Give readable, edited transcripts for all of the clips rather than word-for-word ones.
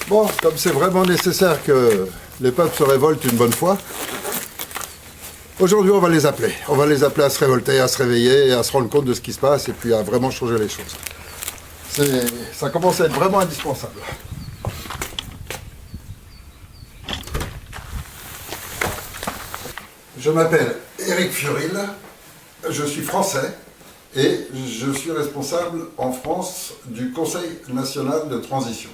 Bon, comme c'est vraiment nécessaire que les peuples se révoltent une bonne fois, aujourd'hui on va les appeler. On va les appeler à se révolter, à se réveiller, et à se rendre compte de ce qui se passe et puis à vraiment changer les choses. Ça commence à être vraiment indispensable. Je m'appelle Éric Fiorile, je suis français et je suis responsable en France du Conseil national de transition.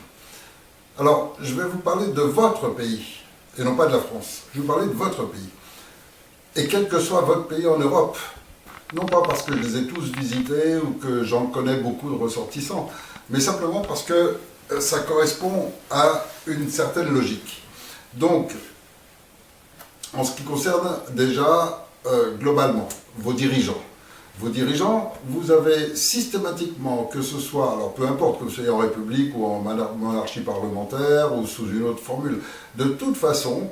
Alors, je vais vous parler de votre pays, et non pas de la France. Je vais vous parler de votre pays. Et quel que soit votre pays en Europe, non pas parce que je les ai tous visités ou que j'en connais beaucoup de ressortissants, mais simplement parce que ça correspond à une certaine logique. Donc, en ce qui concerne déjà globalement vos dirigeants. Vos dirigeants, vous avez systématiquement, que ce soit, alors peu importe que vous soyez en République ou en monarchie parlementaire ou sous une autre formule, de toute façon,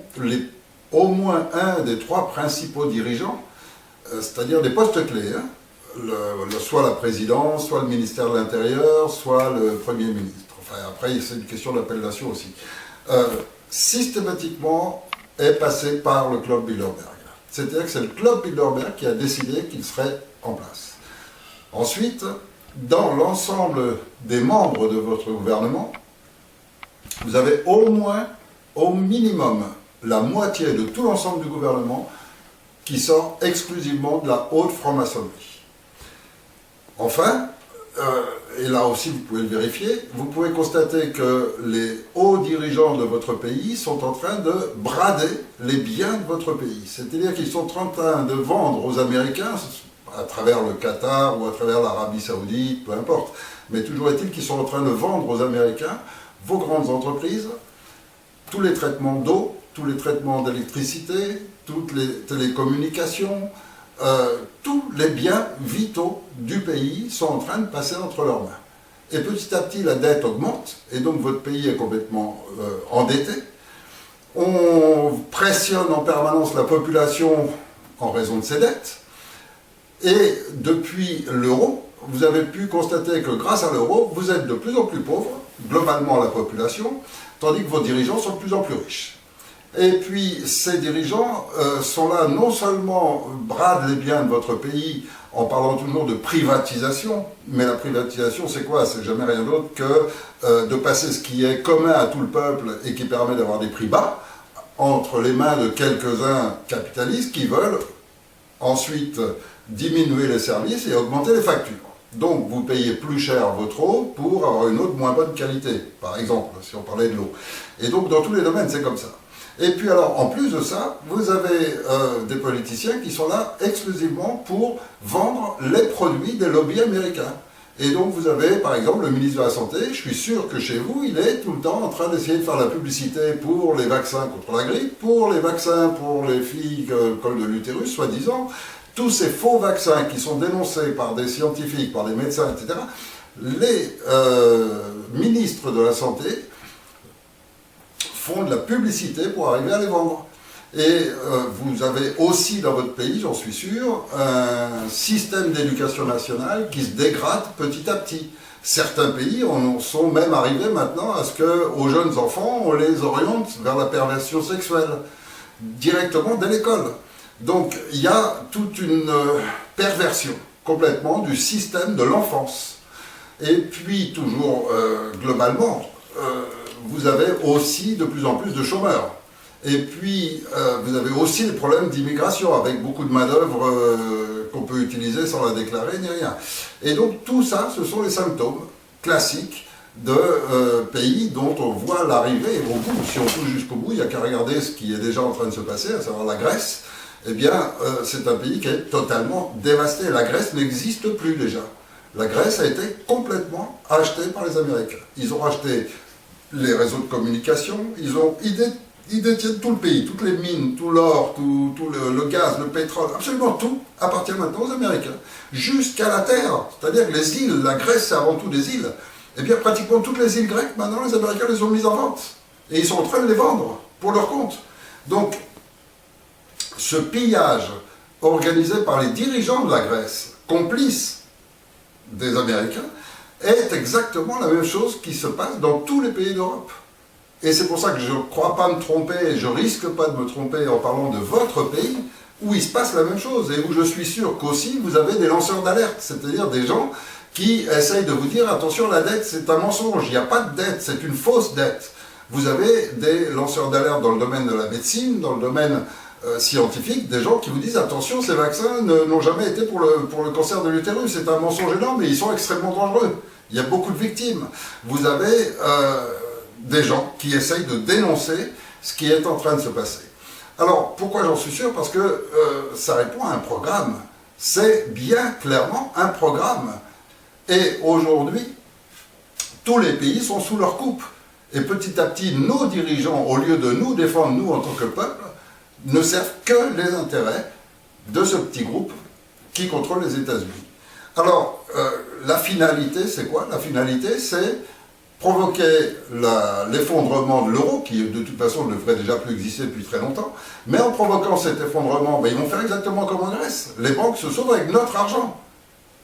au moins un des trois principaux dirigeants, c'est-à-dire des postes clés, soit la présidence, soit le ministère de l'Intérieur, soit le Premier ministre. Enfin, après, c'est une question d'appellation aussi. Systématiquement, est passé par le Club Bilderberg. C'est-à-dire que c'est le Club Bilderberg qui a décidé qu'il serait en place. Ensuite, dans l'ensemble des membres de votre gouvernement, vous avez au moins, au minimum, la moitié de tout l'ensemble du gouvernement qui sort exclusivement de la haute franc-maçonnerie. Enfin, et là aussi vous pouvez le vérifier, vous pouvez constater que les hauts dirigeants de votre pays sont en train de brader les biens de votre pays. C'est-à-dire qu'ils sont en train de vendre aux Américains, à travers le Qatar ou à travers l'Arabie Saoudite, peu importe, mais toujours est-il qu'ils sont en train de vendre aux Américains vos grandes entreprises, tous les traitements d'eau, tous les traitements d'électricité, toutes les télécommunications, tous les biens vitaux du pays sont en train de passer entre leurs mains. Et petit à petit, la dette augmente, et donc votre pays est complètement endetté. On pressionne en permanence la population en raison de ses dettes. Et depuis l'euro, vous avez pu constater que grâce à l'euro, vous êtes de plus en plus pauvre, globalement la population, tandis que vos dirigeants sont de plus en plus riches. Et puis, ces dirigeants sont là, non seulement bradent les biens de votre pays en parlant toujours de privatisation, mais la privatisation, c'est quoi? C'est jamais rien d'autre que de passer ce qui est commun à tout le peuple et qui permet d'avoir des prix bas entre les mains de quelques-uns capitalistes qui veulent ensuite diminuer les services et augmenter les factures. Donc, vous payez plus cher votre eau pour avoir une eau de moins bonne qualité, par exemple, si on parlait de l'eau. Et donc, dans tous les domaines, c'est comme ça. Et puis alors, en plus de ça, vous avez des politiciens qui sont là exclusivement pour vendre les produits des lobbies américains. Et donc vous avez, par exemple, le ministre de la Santé, je suis sûr que chez vous, il est tout le temps en train d'essayer de faire la publicité pour les vaccins contre la grippe, pour les vaccins pour les filles col de l'utérus, soi-disant, tous ces faux vaccins qui sont dénoncés par des scientifiques, par des médecins, etc., les ministres de la Santé font de la publicité pour arriver à les vendre. Et vous avez aussi dans votre pays, j'en suis sûr, un système d'éducation nationale qui se dégrade petit à petit. Certains pays en sont même arrivés maintenant à ce qu'aux jeunes enfants, on les oriente vers la perversion sexuelle, directement dès l'école. Donc il y a toute une perversion complètement du système de l'enfance. Et puis toujours globalement, vous avez aussi de plus en plus de chômeurs. Et puis, vous avez aussi des problèmes d'immigration, avec beaucoup de main-d'œuvre qu'on peut utiliser sans la déclarer, ni rien. Et donc, tout ça, ce sont les symptômes classiques de pays dont on voit l'arrivée au bout. Si on touche jusqu'au bout, il n'y a qu'à regarder ce qui est déjà en train de se passer, à savoir la Grèce. Eh bien, c'est un pays qui est totalement dévasté. La Grèce n'existe plus déjà. La Grèce a été complètement achetée par les Américains. Ils ont acheté les réseaux de communication, ils détiennent tout le pays, toutes les mines, tout l'or, tout le gaz, le pétrole, absolument tout appartient maintenant aux Américains. Jusqu'à la terre, c'est-à-dire que les îles, la Grèce c'est avant tout des îles, eh bien pratiquement toutes les îles grecques, maintenant les Américains les ont mises en vente. Et ils sont en train de les vendre pour leur compte. Donc, ce pillage organisé par les dirigeants de la Grèce, complices des Américains, est exactement la même chose qui se passe dans tous les pays d'Europe. Et c'est pour ça que je ne crois pas me tromper, je risque pas de me tromper en parlant de votre pays, où il se passe la même chose, et où je suis sûr qu'aussi vous avez des lanceurs d'alerte, c'est-à-dire des gens qui essayent de vous dire, attention, la dette c'est un mensonge, il n'y a pas de dette, c'est une fausse dette. Vous avez des lanceurs d'alerte dans le domaine de la médecine, dans le domaine scientifique, des gens qui vous disent, attention, ces vaccins n'ont jamais été pour le cancer de l'utérus, c'est un mensonge énorme, et ils sont extrêmement dangereux. Il y a beaucoup de victimes. Vous avez des gens qui essayent de dénoncer ce qui est en train de se passer. Alors, pourquoi j'en suis sûr? Parce que ça répond à un programme. C'est bien clairement un programme. Et aujourd'hui, tous les pays sont sous leur coupe. Et petit à petit, nos dirigeants, au lieu de nous défendre, nous, en tant que peuple, ne servent que les intérêts de ce petit groupe qui contrôle les États-Unis. Alors, la finalité, c'est quoi? La finalité, c'est provoquer l'effondrement de l'euro, qui de toute façon ne devrait déjà plus exister depuis très longtemps, mais en provoquant cet effondrement, ben, ils vont faire exactement comme en Grèce. Les banques se sauvent avec notre argent.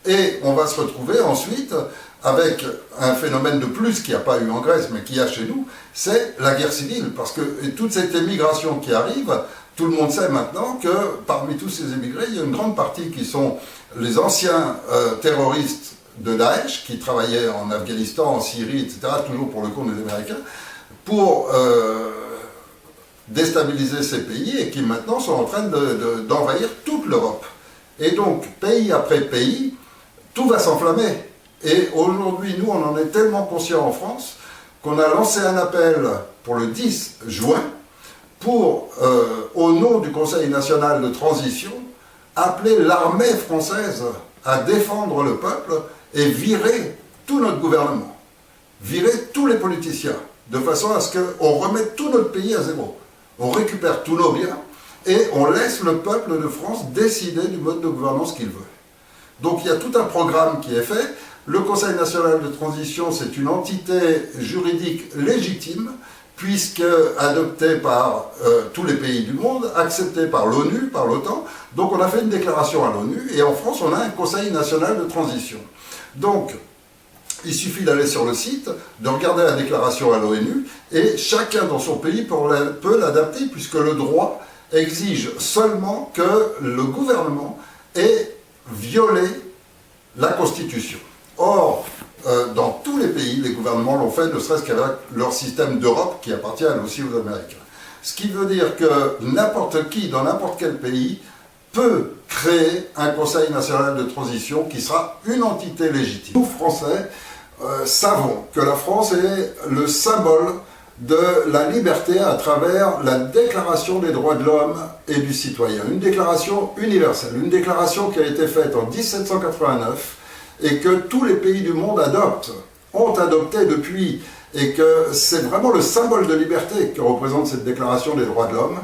Et on va se retrouver ensuite avec un phénomène de plus qu'il n'y a pas eu en Grèce, mais qu'il y a chez nous, c'est la guerre civile. Parce que toute cette émigration qui arrive, tout le monde sait maintenant que parmi tous ces émigrés, il y a une grande partie qui sont les anciens terroristes de Daesh, qui travaillaient en Afghanistan, en Syrie, etc., toujours pour le compte des Américains, pour déstabiliser ces pays et qui maintenant sont en train d'envahir toute l'Europe. Et donc, pays après pays, tout va s'enflammer. Et aujourd'hui, nous, on en est tellement conscients en France qu'on a lancé un appel pour le 10 juin pour, au nom du Conseil national de transition, appeler l'armée française à défendre le peuple et virer tout notre gouvernement, virer tous les politiciens, de façon à ce qu'on remette tout notre pays à zéro. On récupère tous nos biens et on laisse le peuple de France décider du mode de gouvernance qu'il veut. Donc il y a tout un programme qui est fait. Le Conseil national de transition, c'est une entité juridique légitime, puisque adoptée par tous les pays du monde, acceptée par l'ONU, par l'OTAN. Donc on a fait une déclaration à l'ONU, et en France, on a un Conseil national de transition. Donc, il suffit d'aller sur le site, de regarder la déclaration à l'ONU, et chacun dans son pays peut l'adapter, puisque le droit exige seulement que le gouvernement ait violé la Constitution. Or, dans tous les pays, les gouvernements l'ont fait, ne serait-ce qu'avec leur système d'Europe qui appartient aussi aux Américains. Ce qui veut dire que n'importe qui, dans n'importe quel pays, peut créer un Conseil national de transition qui sera une entité légitime. Nous, Français, savons que la France est le symbole de la liberté à travers la Déclaration des droits de l'homme et du citoyen. Une déclaration universelle, une déclaration qui a été faite en 1789 et que tous les pays du monde ont adopté depuis, et que c'est vraiment le symbole de liberté que représente cette Déclaration des droits de l'homme,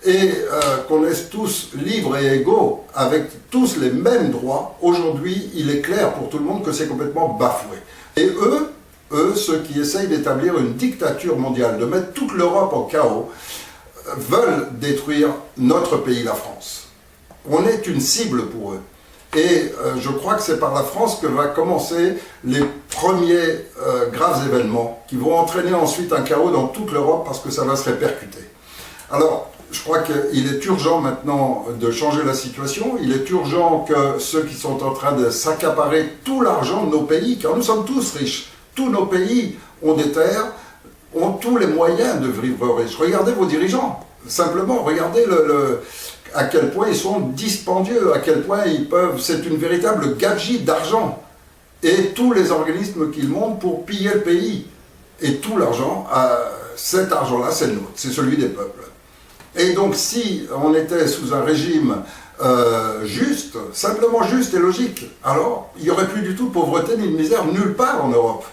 et qu'on est tous libres et égaux, avec tous les mêmes droits. Aujourd'hui, il est clair pour tout le monde que c'est complètement bafoué. Et eux, ceux qui essayent d'établir une dictature mondiale, de mettre toute l'Europe en chaos, veulent détruire notre pays, la France. On est une cible pour eux. Et je crois que c'est par la France que va commencer les premiers graves événements qui vont entraîner ensuite un chaos dans toute l'Europe parce que ça va se répercuter. Alors, je crois qu'il est urgent maintenant de changer la situation. Il est urgent que ceux qui sont en train de s'accaparer tout l'argent de nos pays, car nous sommes tous riches, tous nos pays ont des terres, ont tous les moyens de vivre riches. Regardez vos dirigeants, simplement, regardez à quel point ils sont dispendieux, à quel point ils peuvent... C'est une véritable gabegie d'argent. Et tous les organismes qu'ils montent pour piller le pays. Et tout l'argent, cet argent-là, c'est le nôtre, c'est celui des peuples. Et donc si on était sous un régime juste, simplement juste et logique, alors il n'y aurait plus du tout de pauvreté ni de misère nulle part en Europe.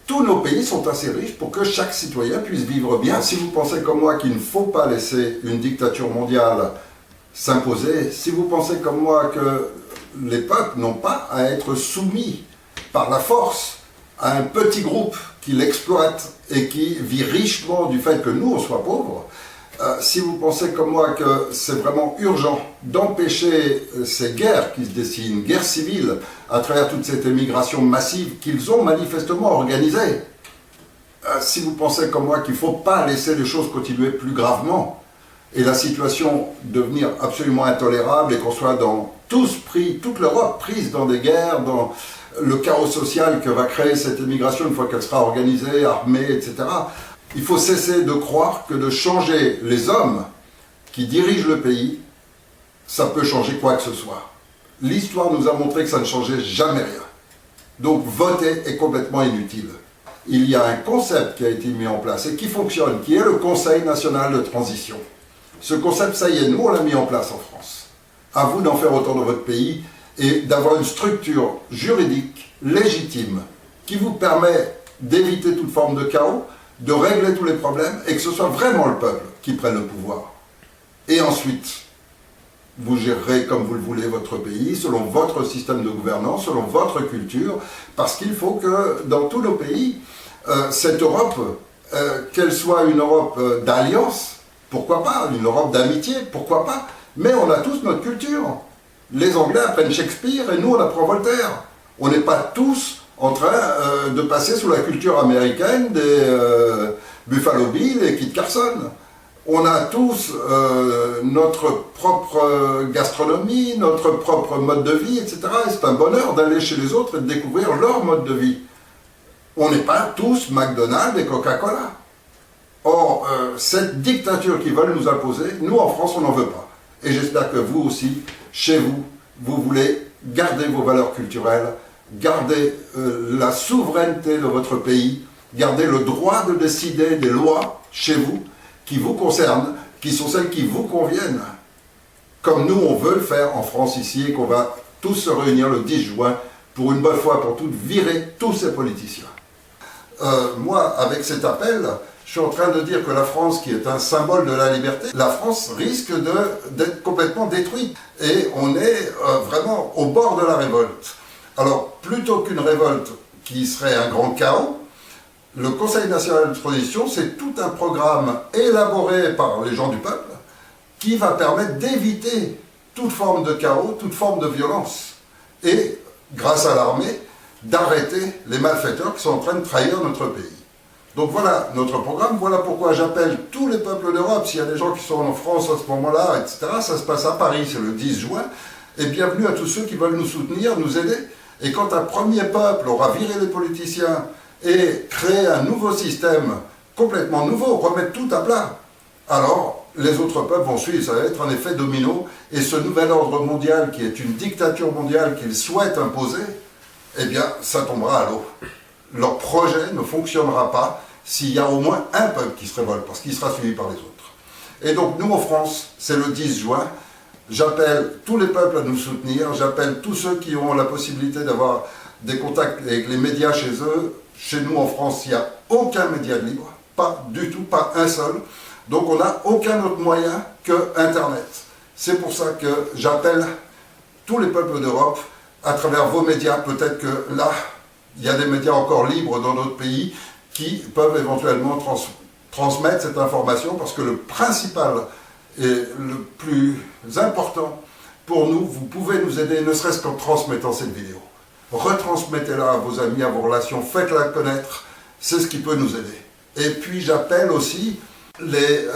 Tous nos pays sont assez riches pour que chaque citoyen puisse vivre bien. Si vous pensez comme moi qu'il ne faut pas laisser une dictature mondiale s'imposer, si vous pensez comme moi que les peuples n'ont pas à être soumis par la force à un petit groupe qui l'exploite et qui vit richement du fait que nous on soit pauvres, si vous pensez comme moi que c'est vraiment urgent d'empêcher ces guerres qui se dessinent, guerres civiles, à travers toute cette émigration massive qu'ils ont manifestement organisée, si vous pensez comme moi qu'il ne faut pas laisser les choses continuer plus gravement, et la situation devenir absolument intolérable, et qu'on soit tous pris, toute l'Europe prise dans des guerres, dans le chaos social que va créer cette émigration une fois qu'elle sera organisée, armée, etc. Il faut cesser de croire que de changer les hommes qui dirigent le pays, ça peut changer quoi que ce soit. L'histoire nous a montré que ça ne changeait jamais rien. Donc voter est complètement inutile. Il y a un concept qui a été mis en place et qui fonctionne, qui est le Conseil national de transition. Ce concept, ça y est, nous on l'a mis en place en France. À vous d'en faire autant dans votre pays et d'avoir une structure juridique légitime qui vous permet d'éviter toute forme de chaos, de régler tous les problèmes et que ce soit vraiment le peuple qui prenne le pouvoir. Et ensuite, vous gérerez comme vous le voulez votre pays, selon votre système de gouvernance, selon votre culture, parce qu'il faut que dans tous nos pays, cette Europe, qu'elle soit une Europe d'alliance, pourquoi pas, une Europe d'amitié, pourquoi pas, mais on a tous notre culture. Les Anglais apprennent Shakespeare et nous on apprend Voltaire. On n'est pas tous en train de passer sous la culture américaine des Buffalo Bill et Kit Carson. On a tous notre propre gastronomie, notre propre mode de vie, etc. Et c'est un bonheur d'aller chez les autres et de découvrir leur mode de vie. On n'est pas tous McDonald's et Coca-Cola. Or, cette dictature qu'ils veulent nous imposer, nous en France, on n'en veut pas. Et j'espère que vous aussi, chez vous, vous voulez garder vos valeurs culturelles, garder la souveraineté de votre pays, garder le droit de décider des lois chez vous, qui vous concernent, qui sont celles qui vous conviennent, comme nous on veut le faire en France ici, et qu'on va tous se réunir le 10 juin pour une bonne fois pour toutes virer tous ces politiciens. Moi, avec cet appel, je suis en train de dire que la France, qui est un symbole de la liberté, la France risque d'être complètement détruite. Et on est vraiment au bord de la révolte. Alors, plutôt qu'une révolte qui serait un grand chaos, le Conseil national de transition, c'est tout un programme élaboré par les gens du peuple qui va permettre d'éviter toute forme de chaos, toute forme de violence. Et, grâce à l'armée, d'arrêter les malfaiteurs qui sont en train de trahir notre pays. Donc voilà notre programme, voilà pourquoi j'appelle tous les peuples d'Europe, s'il y a des gens qui sont en France à ce moment-là, etc., ça se passe à Paris, c'est le 10 juin, et bienvenue à tous ceux qui veulent nous soutenir, nous aider. Et quand un premier peuple aura viré les politiciens et créé un nouveau système complètement nouveau, remettre tout à plat, alors les autres peuples vont suivre, ça va être un effet domino, et ce nouvel ordre mondial qui est une dictature mondiale qu'ils souhaitent imposer, eh bien ça tombera à l'eau. Leur projet ne fonctionnera pas s'il y a au moins un peuple qui se révolte, parce qu'il sera suivi par les autres. Et donc nous en France, c'est le 10 juin, j'appelle tous les peuples à nous soutenir, j'appelle tous ceux qui ont la possibilité d'avoir des contacts avec les médias chez eux. Chez nous en France, il n'y a aucun média de libre, pas du tout, pas un seul. Donc on n'a aucun autre moyen que Internet. C'est pour ça que j'appelle tous les peuples d'Europe, à travers vos médias, peut-être que là, il y a des médias encore libres dans d'autres pays qui peuvent éventuellement transmettre cette information, parce que le principal et le plus important pour nous, vous pouvez nous aider, ne serait-ce qu'en transmettant cette vidéo. Retransmettez-la à vos amis, à vos relations, faites-la connaître, c'est ce qui peut nous aider. Et puis j'appelle aussi les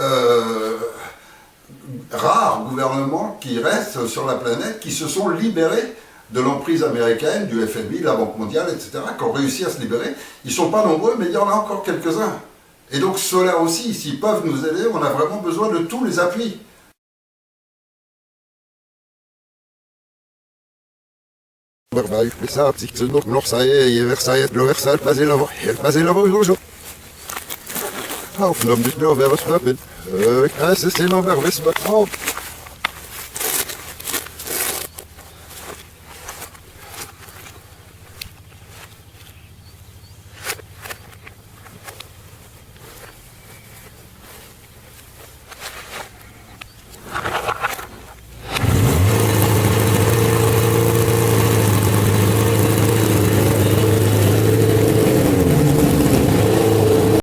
rares gouvernements qui restent sur la planète, qui se sont libérés de l'emprise américaine, du FMI, de la Banque mondiale, etc., qui ont réussi à se libérer. Ils ne sont pas nombreux, mais il y en a encore quelques-uns. Et donc ceux-là aussi, s'ils peuvent nous aider, on a vraiment besoin de tous les appuis. Aufgenommen, nicht nur, wer was hört, es ist immer, wer was